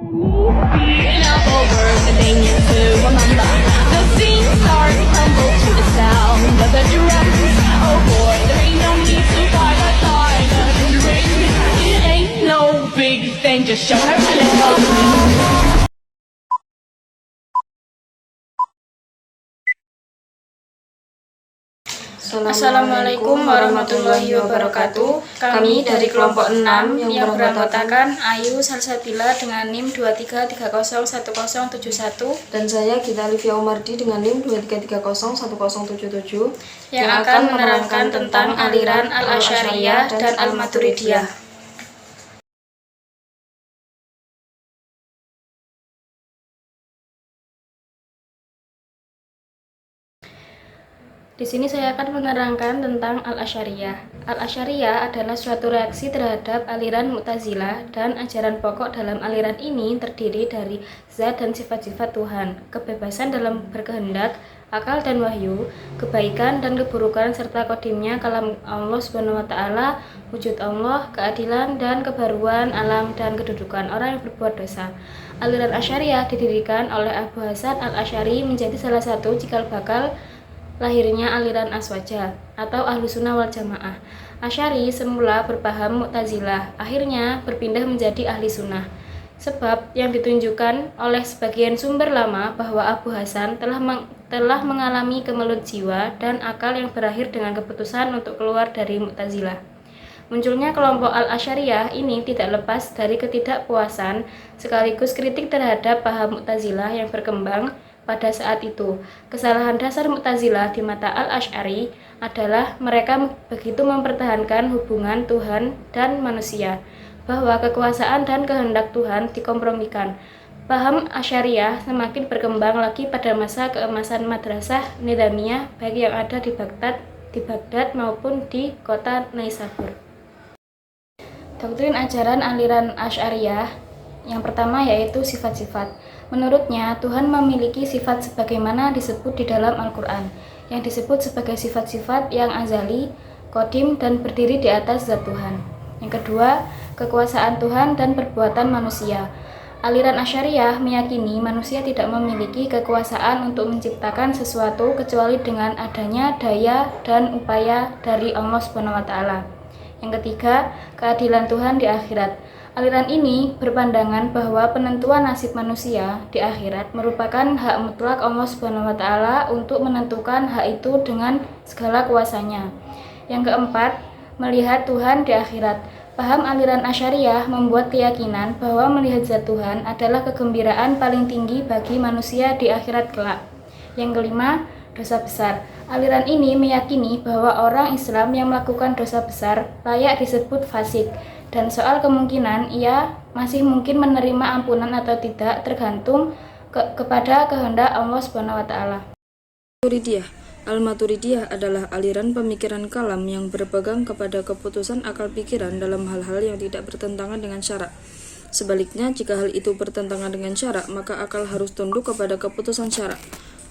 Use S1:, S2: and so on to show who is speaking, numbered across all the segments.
S1: Being up over the thing to remember. The scene starts to tumble to the sound of the drums. Oh boy, there ain't no need to fight a silent ring. It ain't no big thing, just show her a little.
S2: Assalamualaikum warahmatullahi wabarakatuh. Kami dari kelompok 6 yang beranggotakan Ayu Salsabila dengan NIM 23301071
S3: dan saya Gita Alivia Umardi dengan NIM 23301077
S2: yang akan menerangkan tentang aliran Al-Asy'ariyah dan Al-Maturidiyah. Di sini saya akan menerangkan tentang Al-Asy'ariyah. Al-Asy'ariyah adalah suatu reaksi terhadap aliran Mu'tazilah, dan ajaran pokok dalam aliran ini terdiri dari zat dan sifat-sifat Tuhan, kebebasan dalam berkehendak, akal dan wahyu, kebaikan dan keburukan, serta kodimnya kalam Allah Subhanahu wa Ta'ala, wujud Allah, keadilan dan kebaruan alam, dan kedudukan orang yang berbuat dosa. Aliran Asy'ariyah didirikan oleh Abu Hasan Al-Asy'ari menjadi salah satu cikal bakal lahirnya aliran Aswaja atau Ahlussunnah wal Jamaah. Asy'ari semula berpaham Mu'tazilah, akhirnya berpindah menjadi Ahli Sunnah. Sebab yang ditunjukkan oleh sebagian sumber lama bahwa Abu Hasan telah mengalami kemelut jiwa dan akal yang berakhir dengan keputusan untuk keluar dari Mu'tazilah. Munculnya kelompok Al-Asy'ariyah ini tidak lepas dari ketidakpuasan sekaligus kritik terhadap paham Mu'tazilah yang berkembang pada saat itu. Kesalahan dasar Mu'tazilah di mata Al-Asy'ari adalah mereka begitu mempertahankan hubungan Tuhan dan manusia, bahwa kekuasaan dan kehendak Tuhan dikompromikan. Paham Asy'ariyah semakin berkembang lagi pada masa keemasan madrasah Nizamiyah, baik yang ada di Baghdad maupun di kota Naisabur. Doktrin ajaran aliran Asy'ariyah yang pertama yaitu sifat-sifat. Menurutnya, Tuhan memiliki sifat sebagaimana disebut di dalam Al-Quran, yang disebut sebagai sifat-sifat yang azali, qadim, dan berdiri di atas zat Tuhan. Yang kedua, kekuasaan Tuhan dan perbuatan manusia. Aliran Asy'ariyah meyakini manusia tidak memiliki kekuasaan untuk menciptakan sesuatu kecuali dengan adanya daya dan upaya dari Allah Subhanahu wa Ta'ala. Yang ketiga, keadilan Tuhan di akhirat. Aliran ini berpandangan bahwa penentuan nasib manusia di akhirat merupakan hak mutlak Allah Subhanahu wa Ta'ala untuk menentukan hak itu dengan segala kuasanya. Yang keempat, melihat Tuhan di akhirat. Paham aliran Asy'ariyah membuat keyakinan bahwa melihat zat Tuhan adalah kegembiraan paling tinggi bagi manusia di akhirat kelak. Yang kelima, dosa besar. Aliran ini meyakini bahwa orang Islam yang melakukan dosa besar layak disebut fasik, dan soal kemungkinan ia masih mungkin menerima ampunan atau tidak tergantung kepada kehendak Allah Subhanahu wa Ta'ala.
S3: Al-Maturidiyah adalah aliran pemikiran kalam yang berpegang kepada keputusan akal pikiran dalam hal-hal yang tidak bertentangan dengan syara'. Sebaliknya, jika hal itu bertentangan dengan syara', maka akal harus tunduk kepada keputusan syara'.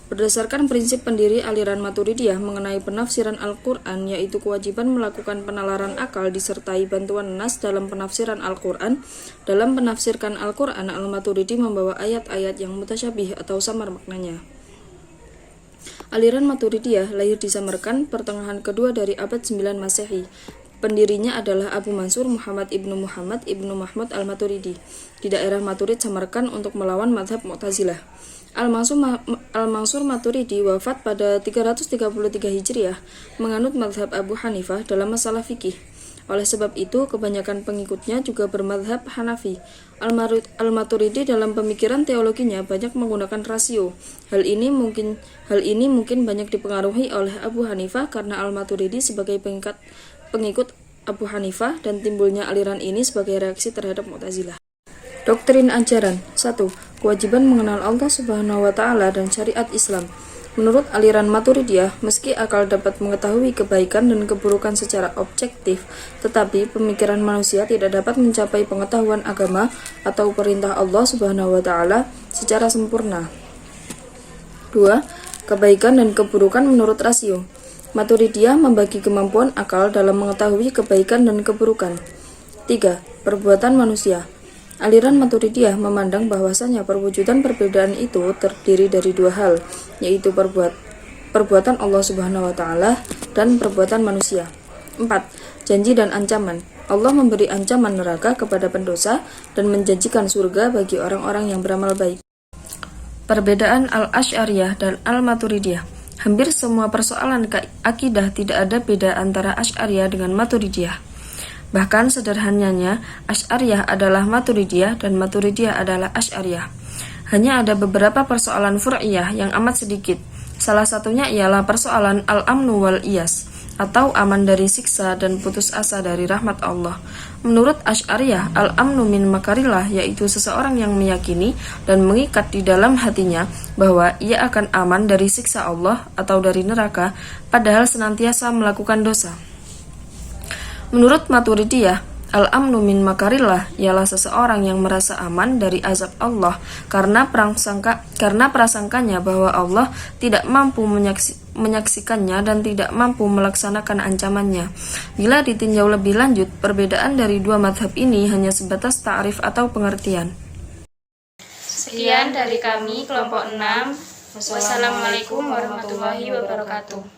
S3: Berdasarkan prinsip pendiri aliran Maturidiyah mengenai penafsiran Al-Quran, yaitu kewajiban melakukan penalaran akal disertai bantuan nas dalam penafsiran Al-Quran. Dalam penafsirkan Al-Quran, Al-Maturidi membawa ayat-ayat yang mutasyabih atau samar maknanya. Aliran Maturidiyah lahir di Samarkand pertengahan kedua dari abad 9 Masehi. Pendirinya adalah Abu Mansur Muhammad ibnu Mahmud al-Maturidi di daerah Maturid, Samarkand untuk melawan mazhab Mu'tazilah. Al-Mansur Maturidi wafat pada 333 Hijriah, menganut mazhab Abu Hanifah dalam masalah fikih. Oleh sebab itu, kebanyakan pengikutnya juga bermadhab Hanafi. Al-Maturidi dalam pemikiran teologinya banyak menggunakan rasio. Hal ini mungkin banyak dipengaruhi oleh Abu Hanifah karena Al-Maturidi sebagai pengikut Abu Hanifah, dan timbulnya aliran ini sebagai reaksi terhadap Mu'tazilah. Doktrin ajaran 1. Kewajiban mengenal Allah Subhanahu wa Ta'ala dan syariat Islam. Menurut aliran Maturidiyah, meski akal dapat mengetahui kebaikan dan keburukan secara objektif, tetapi pemikiran manusia tidak dapat mencapai pengetahuan agama atau perintah Allah Subhanahu wa Ta'ala secara sempurna. 2. Kebaikan dan keburukan menurut rasio. Maturidiyah membagi kemampuan akal dalam mengetahui kebaikan dan keburukan. 3. Perbuatan manusia. Aliran Maturidiyah memandang bahwasanya perwujudan perbedaan itu terdiri dari dua hal, yaitu perbuatan Allah Subhanahu wa Ta'ala dan perbuatan manusia. 4. Janji dan ancaman. Allah memberi ancaman neraka kepada pendosa dan menjanjikan surga bagi orang-orang yang beramal baik. Perbedaan Al-Asy'ariyah dan Al-Maturidiyah. Hampir semua persoalan akidah tidak ada beda antara Asy'ariyah dengan Maturidiyah. Bahkan sederhananya, Asy'ariyah adalah Maturidiyah dan Maturidiyah adalah Asy'ariyah. Hanya ada beberapa persoalan fur'iyah yang amat sedikit. Salah satunya ialah persoalan al-amnu wal iyas, atau aman dari siksa dan putus asa dari rahmat Allah. Menurut Asy'ariyah, al-amnu min makarillah yaitu seseorang yang meyakini dan mengikat di dalam hatinya bahwa ia akan aman dari siksa Allah atau dari neraka, padahal senantiasa melakukan dosa. Menurut Maturidiyah, al-amnu min makarillah ialah seseorang yang merasa aman dari azab Allah karena prasangkanya bahwa Allah tidak mampu menyaksikannya dan tidak mampu melaksanakan ancamannya. Bila ditinjau lebih lanjut, perbedaan dari dua mazhab ini hanya sebatas ta'rif atau pengertian.
S2: Sekian dari kami kelompok 6. Wassalamualaikum warahmatullahi wabarakatuh.